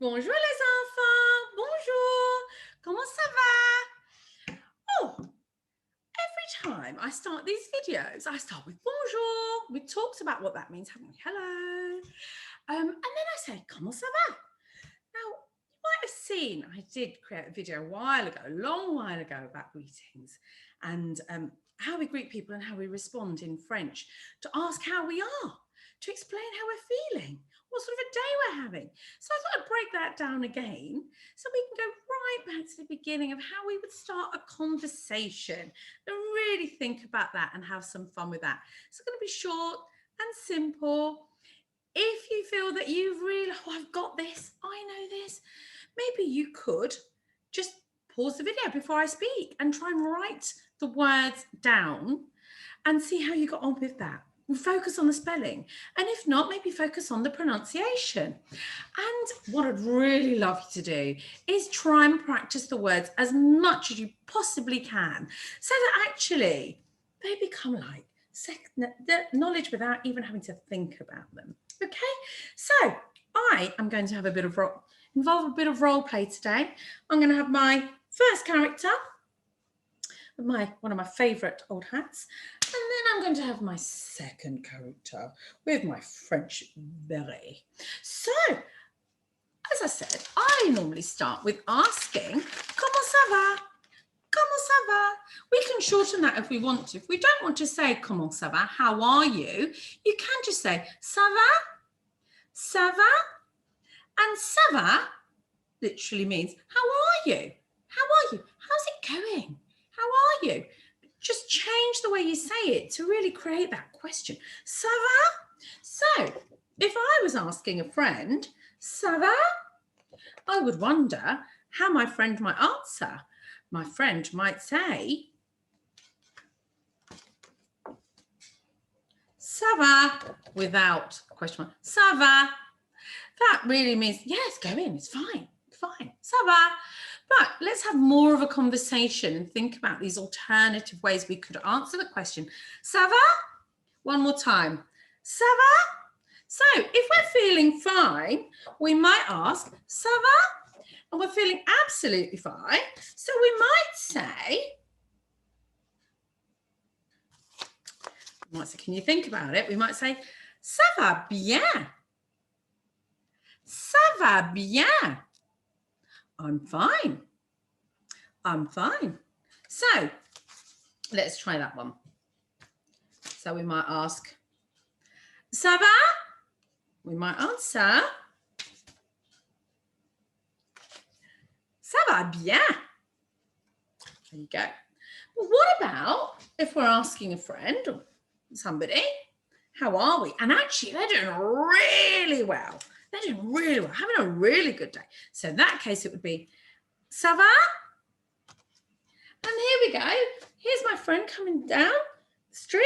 Bonjour les enfants, bonjour. Comment ça va? Oh, every time I start these videos, I start with bonjour. We talked about what that means, haven't we? Hello. And then I say, comment ça va? Now, you might have seen I did create a video a while ago, a long while ago, about greetings and how we greet people and how we respond in French, to ask how we are, to explain how we're feeling, what sort of a day we're having. So I thought I'd break that down again so we can go right back to the beginning of how we would start a conversation and really think about that and have some fun with that. It's going to be short and simple. If you feel that you've really, I've got this, I know this, maybe you could just pause the video before I speak and try and write the words down and see how you got on with that. And focus on the spelling. And if not, maybe focus on the pronunciation. And what I'd really love you to do is try and practice the words as much as you possibly can, so that actually they become like knowledge without even having to think about them. Okay, so I am going to have involve a bit of role play today. I'm going to have my first character, one of my favourite old hats, and then I'm going to have my second character with my French beret. So, as I said, I normally start with asking, comment ça va? Comment ça va? We can shorten that if we want to. If we don't want to say comment ça va, how are you? You can just say ça va, ça va, and ça va literally means how are you? How are you? How's it going? How are you? Just change the way you say it to really create that question. Ça va? So if I was asking a friend, ça va? I would wonder how my friend might answer. My friend might say, ça va, without question mark. Ça va. That really means, yeah, it's going, it's fine, ça va. But let's have more of a conversation and think about these alternative ways we could answer the question. Ça va? One more time. Ça va? So if we're feeling fine, we might ask, ça va? And we're feeling absolutely fine. So we might say, can you think about it? We might say, ça va bien. Ça va bien. I'm fine. I'm fine. So let's try that one. So we might ask, ça va? We might answer, ça va bien. There you go. Well, what about if we're asking a friend or somebody, how are we? And actually, they're doing really well. They're doing really well, having a really good day. So in that case, it would be, ça va? And here we go. Here's my friend coming down the street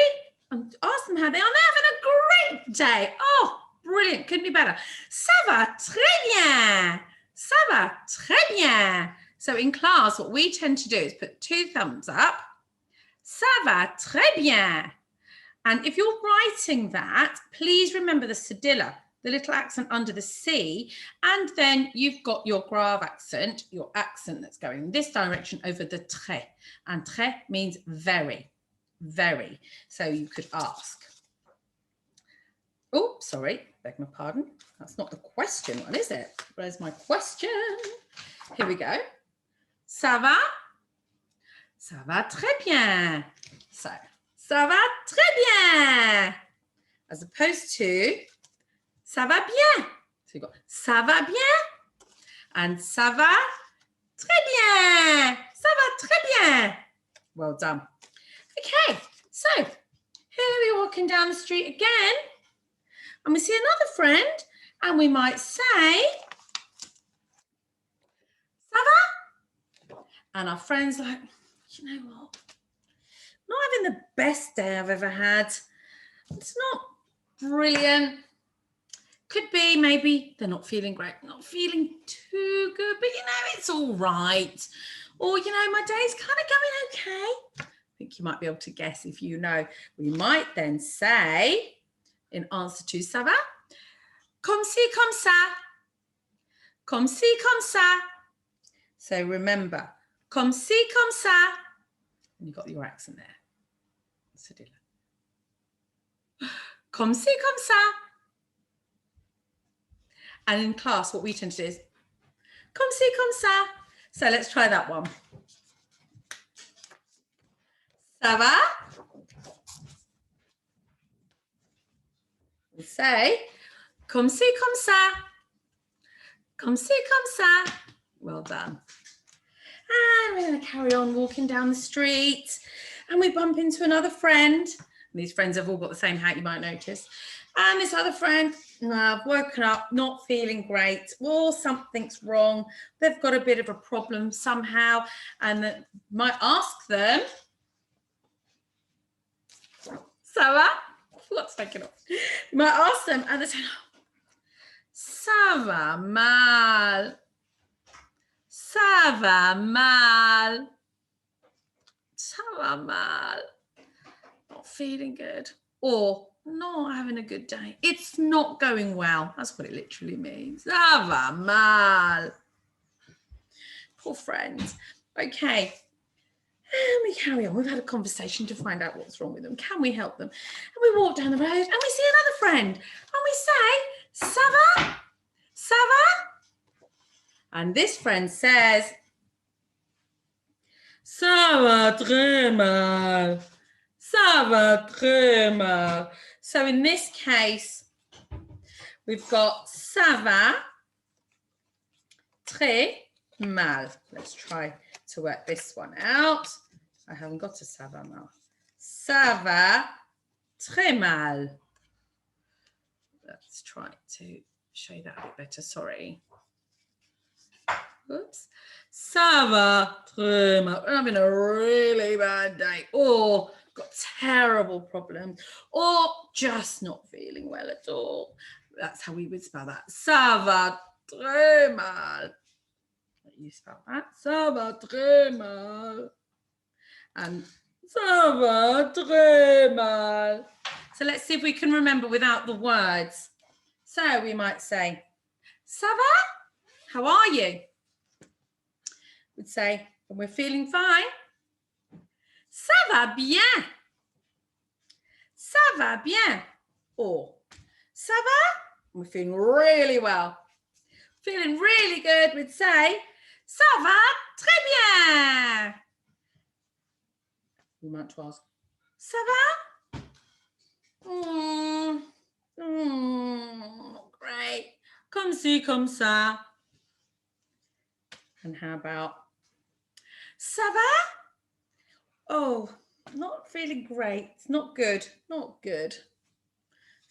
and ask them how they are. They're having a great day. Oh, brilliant. Couldn't be better. Ça va très bien. Ça va très bien. So in class, what we tend to do is put 2 thumbs up. Ça va très bien. And if you're writing that, please remember the cedilla, the little accent under the C, and then you've got your grave accent, your accent that's going in this direction over the très. And très means very, very. So you could ask. Oh, sorry, beg my pardon. That's not the question one, is it? Where's my question? Here we go. Ça va? Ça va très bien. So, ça va très bien. As opposed to, ça va bien. So you've got ça va bien and ça va très bien. Ça va très bien. Well done. Okay, so here we're walking down the street again and we see another friend and we might say, ça va? And our friend's like, you know what? Not having the best day I've ever had. It's not brilliant. Could be maybe they're not feeling great, not feeling too good, but you know, it's all right. Or, you know, my day's kind of going okay. I think you might be able to guess if you know. We might then say, in answer to ça va, comme ci, comme ça. Comme ci, comme ça. So remember, comme ci, comme ça. And you've got your accent there. Comme ci, comme ça. And in class, what we tend to do is, comme ci, comme ça. So let's try that one. Ça va? We say, comme ci, comme ça. Comme ci, comme ça. Well done. And we're going to carry on walking down the street. And we bump into another friend. And these friends have all got the same hat, you might notice. And this other friend, I've woken up not feeling great, or something's wrong. They've got a bit of a problem somehow. And might ask them, ça va? What's taking off? You might ask them, and they say, ça va mal. Ça va mal. Ça va mal. Not feeling good. Or not having a good day. It's not going well. That's what it literally means. Ça va mal. Poor friends. Okay. And we carry on. We've had a conversation to find out what's wrong with them. Can we help them? And we walk down the road and we see another friend. And we say, ça va? Ça va? And this friend says, ça va très mal. Ça va très mal. So in this case, we've got ça va très mal. Let's try to work this one out. I haven't got a ça va mal. Ça va très mal. Let's try to show you that a bit better. Sorry. Oops. Ça va très mal. I'm having a really bad day. Or got terrible problems. Or just not feeling well at all. That's how we would spell that. Ça va très mal. You spell that. Ça va très mal. And ça va très mal. So let's see if we can remember without the words. So we might say, ça va? How are you? We'd say, when we're feeling fine, ça va bien. Ça va bien. Or, ça va? We're feeling really well. Feeling really good, we'd say, ça va très bien. We might ask, ça va? Great. Comme ci, comme ça. And how about, ça va? Oh, not feeling great. It's not good. Not good.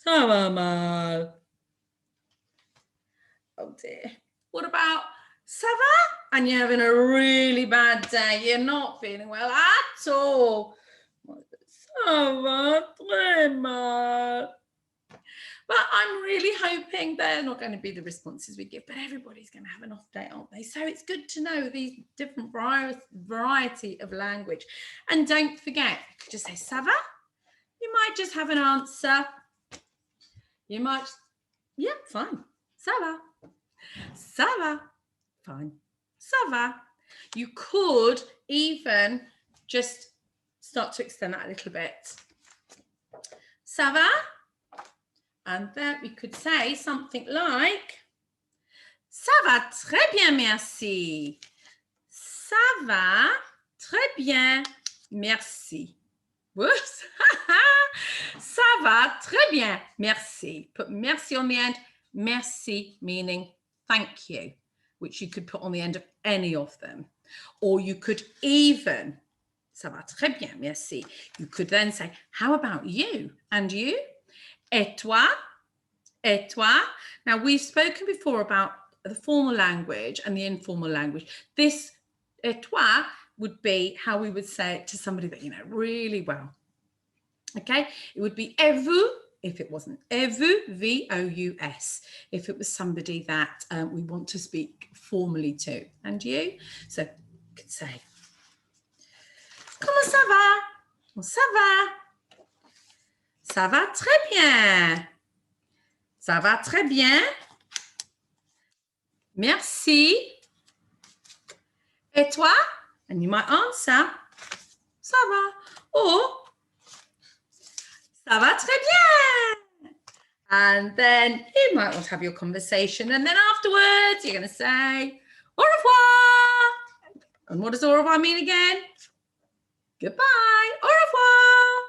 Ça va mal. Oh dear. What about ça va? And you're having a really bad day. You're not feeling well at all. Ça va très mal. But I'm really hoping they're not going to be the responses we give, but everybody's going to have an off day, aren't they? So it's good to know these different variety of language. And don't forget, you could just say, ça va? You might just have an answer. You might, yeah, fine. Ça va. Ça va. Fine. Ça va. You could even just start to extend that a little bit. Ça va? And then we could say something like, ça va très bien, merci. Ça va très bien, merci. Whoops. Ça va très bien, merci. Put merci on the end. Merci meaning thank you, which you could put on the end of any of them. Or you could even, ça va très bien, merci. You could then say, how about you? And you? Et toi? Et toi? Now, we've spoken before about the formal language and the informal language. This et toi would be how we would say it to somebody that you know really well. Okay? It would be et vous if it wasn't. Et vous, V-O-U-S, if it was somebody that we want to speak formally to. And you? So you could say, comment ça va? Ça va. Ça va très bien. Ça va très bien. Merci. Et toi? And you might answer, ça va, or ça va très bien. And then you might want to have your conversation. And then afterwards, you're going to say, au revoir. And what does au revoir mean again? Goodbye. Au revoir.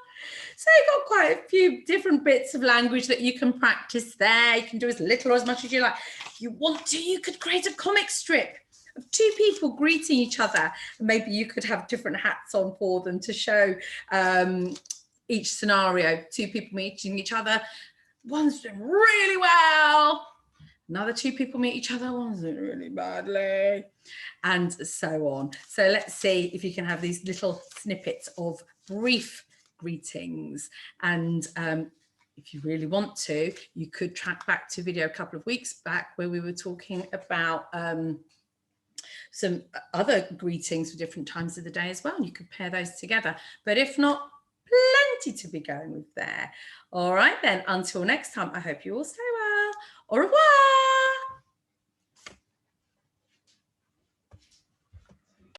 So you've got quite a few different bits of language that you can practice there. You can do as little or as much as you like. If you want to, you could create a comic strip of two people greeting each other. Maybe you could have different hats on for them to show each scenario. Two people meeting each other. One's doing really well. Another two people meet each other. One's doing really badly. And so on. So let's see if you can have these little snippets of brief greetings. And if you really want to, you could track back to video a couple of weeks back where we were talking about some other greetings for different times of the day as well. And you could pair those together. But if not, plenty to be going with there. All right, then, until next time, I hope you all stay well. Au revoir.